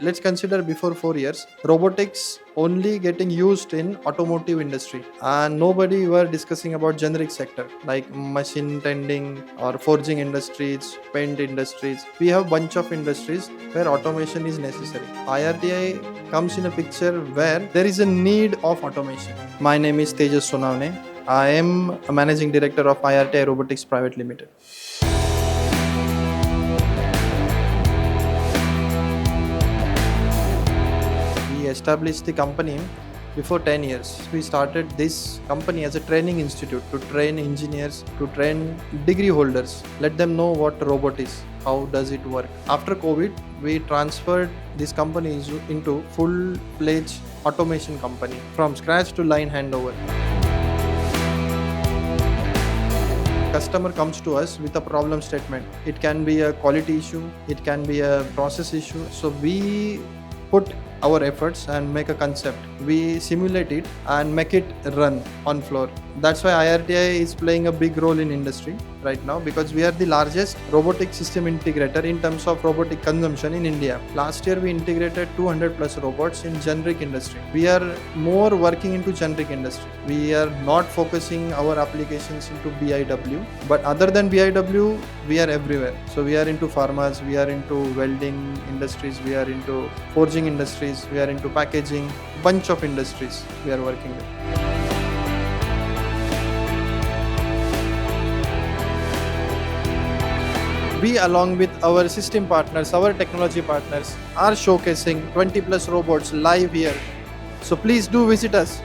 Let's consider before 4 years, robotics only getting used in automotive industry, and nobody were discussing about generic sector like machine tending or forging industries, paint industries. We have bunch of industries where automation is necessary. IRTI comes in a picture where there is a need of automation. My name is Tejas Sonawane. I am a managing director of IRTI-Robotics Pvt Ltd. We established the company before 10 years. We started this company as a training institute to train engineers, to train degree holders, let them know what robot is, how does it work. After COVID, we transferred this company into full-fledged automation company from scratch to line handover. Customer comes to us with a problem statement. It can be a quality issue, it can be a process issue. So we put our efforts and make a concept. We simulate it and make it run on floor. That's why IRTI is playing a big role in industry right now, because we are the largest robotic system integrator in terms of robotic consumption in India. Last year we integrated 200 plus robots in generic industry. We are more working into generic industry. We are not focusing our applications into BIW, but other than BIW, we are everywhere. So we are into pharmas, we are into welding industries, we are into forging industries, we are into packaging, bunch of industries we are working with. We, along with our system partners, our technology partners, are showcasing 20 plus robots live here. So please do visit us.